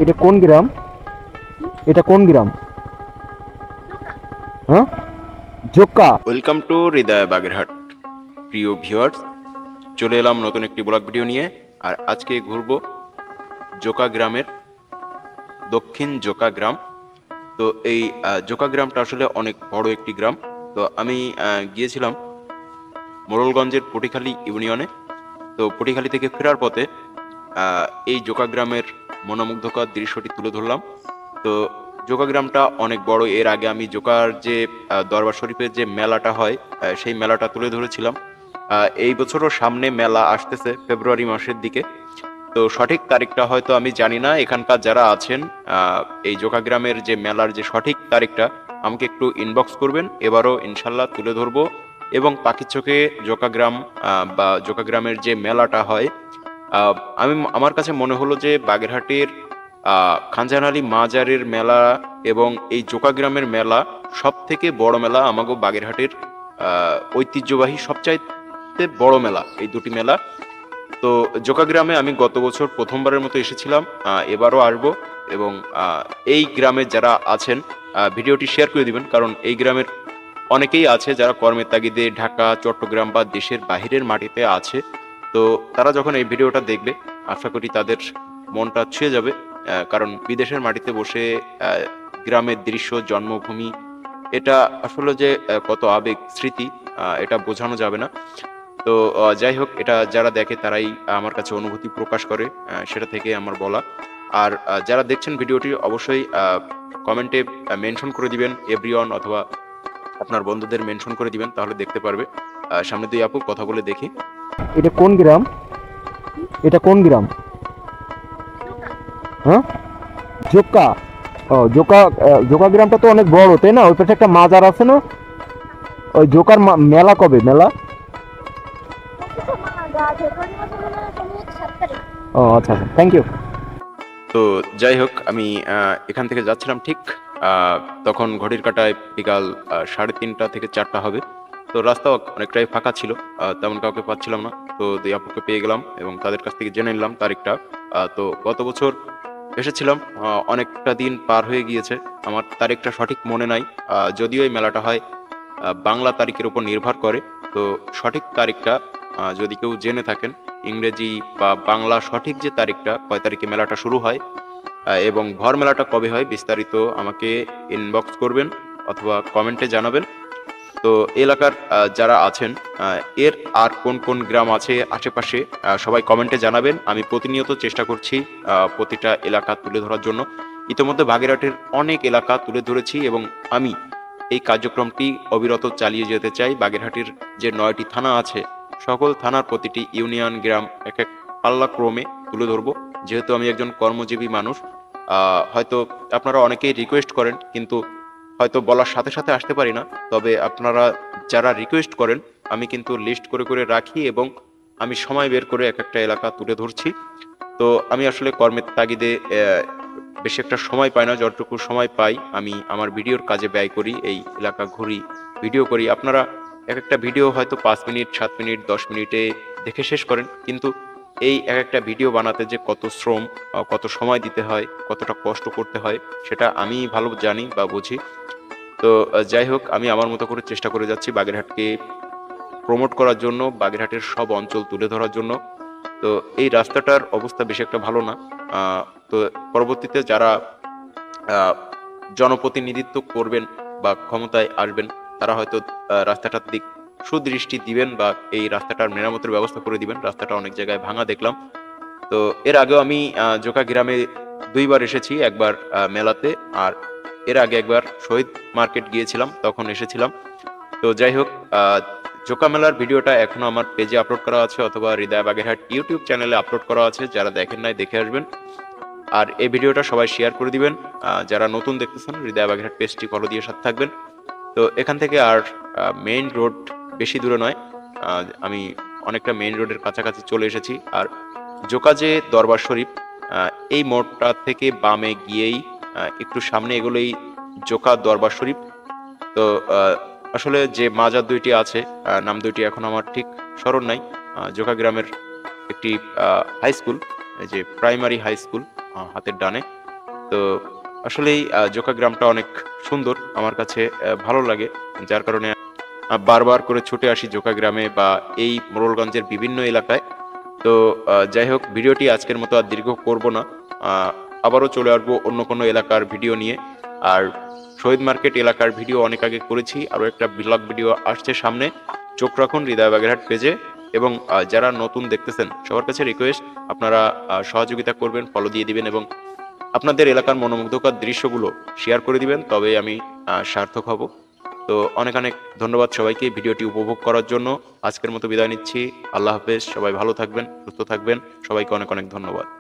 এটা কোন গ্রাম? এটা কোন গ্রাম? হ্যাঁ, জোকা। ওয়েলকাম টু হৃদয় বাগেরহাট। প্রিয় ভিউয়ার্স, চলে এলাম নতুন একটি ব্লগ ভিডিও নিয়ে। আর আজকে ঘুরবো জোকা গ্রামের, দক্ষিণ জোকা গ্রাম। তো এই জোকা গ্রামটা আসলে অনেক বড় একটি গ্রাম। তো আমি গিয়েছিলাম মোড়লগঞ্জের পটিখালী ইউনিয়নে। তো পটিখালী থেকে ফেরার পথে এই জোকা গ্রামের মনোমুগ্ধকর দৃশ্যটি তুলে ধরলাম। তো জোকা গ্রামটা অনেক বড়। এর আগে আমি জোকার যে দরবার শরীফের যে মেলাটা হয়, সেই মেলাটা তুলে ধরেছিলাম। এই বছরও সামনে মেলা আসতেছে ফেব্রুয়ারি মাসের দিকে। তো সঠিক তারিখটা হয়তো আমি জানি না। এখানকার যারা আছেন, এই জোকা গ্রামের যে মেলার যে সঠিক তারিখটা আমাকে একটু ইনবক্স করবেন। এবারও ইনশাল্লাহ তুলে ধরবো। এবং পাখির চোখে জোকা গ্রাম বা জোকা গ্রামের যে মেলাটা হয়, আমার কাছে মনে হলো যে বাগেরহাটের খানজাহান আলী মাজারের মেলা এবং এই জোকা গ্রামের মেলা সব থেকে বড় মেলা। আমাগো বাগেরহাটের ঐতিহ্যবাহী সবচাইতে বড় মেলা এই দুটি মেলা। তো জোকা গ্রামে আমি গত বছর প্রথমবারের মতো এসেছিলাম, এবারও আসবো। এবং এই গ্রামের যারা আছেন, ভিডিওটি শেয়ার করে দিবেন, কারণ এই গ্রামের অনেকেই আছে যারা কর্মের তাগিদে ঢাকা, চট্টগ্রাম বা দেশের বাহিরের মাটিতে আছে। তো তারা যখন এই ভিডিওটা দেখবে, আশা করি তাদের মনটা ছুঁয়ে যাবে। কারণ বিদেশের মাটিতে বসে গ্রামের দৃশ্য, জন্মভূমি, এটা আসলে যে কত আবেগ, স্মৃতি, এটা বোঝানো যাবে না। তো যাই হোক, এটা যারা দেখে তারাই আমার কাছে অনুভূতি প্রকাশ করে, সেটা থেকে আমার বলা। আর যারা দেখছেন ভিডিওটি অবশ্যই কমেন্টে মেনশন করে দিবেন এভরিওয়ান, অথবা আপনার বন্ধুদের মেনশন করে দিবেন, তাহলে দেখতে পারবে। সামনে দুই আপু কথা বলে দেখি। এটা কোন গ্রাম? এটা কোন গ্রাম? হ্যাঁ, জোকা। ও, জোকা। জোকা গ্রামটা তো অনেক বড়, তাই না? ওই পাশে একটা মাজার আছে না? ওই জোকার মেলা কবে? মেলা? ও আচ্ছা আচ্ছা, থ্যাংক ইউ। তো যাই হোক, আমি এখান থেকে যাচ্ছিলাম ঠিক তখন ঘড়ির কাঁটায় বিকাল 3:30 থেকে 4টা হবে। তো রাস্তা অনেকটাই ফাঁকা ছিল, তেমন কাউকে পাচ্ছিলাম না। তো দুই আপুকে পেয়ে গেলাম এবং তাদের কাছ থেকে জেনে নিলাম তারিখটা। তো গত বছর এসেছিলাম, অনেকটা দিন পার হয়ে গিয়েছে, আমার তারিখটা সঠিক মনে নাই। যদিও এই মেলাটা হয় বাংলা তারিখের উপর নির্ভর করে। তো সঠিক তারিখটা যদি কেউ জেনে থাকেন, ইংরেজি বা বাংলা সঠিক যে তারিখটা, কয় তারিখে মেলাটা শুরু হয় এবং ভর মেলাটা কবে হয়, বিস্তারিত আমাকে ইনবক্স করবেন অথবা কমেন্টে জানাবেন। তো এলাকার যারা আছেন, এর আর কোন কোন গ্রাম আছে আশেপাশে, সবাই কমেন্টে জানাবেন। আমি প্রতিনিয়ত চেষ্টা করছি প্রতিটা এলাকা তুলে ধরার জন্য। ইতিমধ্যে বাগেরহাটের অনেক এলাকা তুলে ধরেছি এবং আমি এই কার্যক্রমটি অবিরত চালিয়ে যেতে চাই। বাগেরহাটের যে 9টি থানা আছে, সকল থানার প্রতিটি ইউনিয়ন, গ্রাম এক এক পাল্লাক্রমে তুলে ধরবো। যেহেতু আমি একজন কর্মজীবী মানুষ, হয়তো আপনারা অনেকেই রিকোয়েস্ট করেন, কিন্তু হয়তো বলার সাথে সাথে আসতে পারি না। তবে আপনারা যারা রিকোয়েস্ট করেন, আমি কিন্তু লিস্ট করে করে রাখি এবং আমি সময় বের করে এক একটা এলাকা তুলে ধরছি। তো আমি আসলে কর্মের তাগিদে বেশি একটা সময় পাই না। যতটুকু সময় পাই আমি আমার ভিডিওর কাজে ব্যয় করি, এই এলাকা ঘুরি, ভিডিও করি। আপনারা এক একটা ভিডিও হয়তো 5 মিনিট, 7 মিনিট, 10 মিনিটে দেখে শেষ করেন, কিন্তু এই এক একটা ভিডিও বানাতে যে কত শ্রম, কত সময় দিতে হয়, কতটা কষ্ট করতে হয়, সেটা আমি ভালো জানি বা বুঝি। তো যাই হোক, আমি আমার মতো করে চেষ্টা করে যাচ্ছি বাগেরহাটকে প্রমোট করার জন্য, বাগেরহাটের সব অঞ্চল তুলে ধরার জন্য। তো এই রাস্তাটার অবস্থা বেশি একটা ভালো না। তো পরবর্তীতে যারা আহ, জনপ্রতিনিধিত্ব করবেন বা ক্ষমতায় আসবেন, তারা হয়তো রাস্তাটার দিক সুদৃষ্টি দিবেন বা এই রাস্তাটার মেরামতের ব্যবস্থা করে দিবেন। রাস্তাটা অনেক জায়গায় ভাঙা দেখলাম। তো এর আগেও আমি জোকা গ্রামে 2বার এসেছি, একবার মেলাতে, আর এর আগে একবার শহীদ মার্কেট গিয়েছিলাম, তখন এসেছিলাম। তো যাই হোক, জোকা মেলার ভিডিওটা এখনো আমার পেজে আপলোড করা আছে, অথবা হৃদয় বাগেরহাট ইউটিউব চ্যানেলে আপলোড করা আছে। যারা দেখেন নাই, দেখে আসবেন। আর এই ভিডিওটা সবাই শেয়ার করে দিবেন। যারা নতুন দেখতেছেন, হৃদয় বাগেরহাট পেজটি ফলো দিয়ে সাথে থাকবেন। তো এখান থেকে আর মেইন রোড বেশি দূরে নয়, আমি অনেকটা মেইন রোডের কাছাকাছি চলে এসেছি। আর জোকা যে দরবার শরীফ, এই মোড়টা থেকে বামে গিয়েই একটু সামনে এগুলোই জোকা দরবার শরীফ। তো আসলে যে মাজার দুইটি আছে, নাম দুইটি এখন আমার ঠিক স্মরণ নাই। জোকা গ্রামের একটি হাই স্কুল, যে প্রাইমারি হাই স্কুল, হাতের ডানে, তো আসলেই জোকা গ্রামটা অনেক সুন্দর, আমার কাছে ভালো লাগে, যার কারণে বারবার করে ছুটে আসি জোকা গ্রামে বা এই মোড়লগঞ্জের বিভিন্ন এলাকায়। তো যাই হোক, ভিডিওটি আজকের মতো আর দীর্ঘ করব না। আবারও চলে আসবো অন্য কোনো এলাকার ভিডিও নিয়ে। আর শহীদ মার্কেট এলাকার ভিডিও অনেক আগে করেছি, আরও একটা ব্লগ ভিডিও আসছে সামনে। চোখ রাখুন হৃদয় বাগেরহাট পেজে। এবং যারা নতুন দেখতেছেন সবার কাছে রিকোয়েস্ট, আপনারা সহযোগিতা করবেন, ফলো দিয়ে দিবেন এবং আপনাদের এলাকার মনোমুগ্ধকর দৃশ্যগুলো শেয়ার করে দিবেন, তবে আমি সার্থক হব। তো অনেক অনেক ধন্যবাদ সবাইকে ভিডিওটি উপভোগ করার জন্য। আজকের মতো বিদায় নিচ্ছি। আল্লাহ হাফেজ। সবাই ভালো থাকবেন, সুস্থ থাকবেন। সবাইকে অনেক অনেক ধন্যবাদ।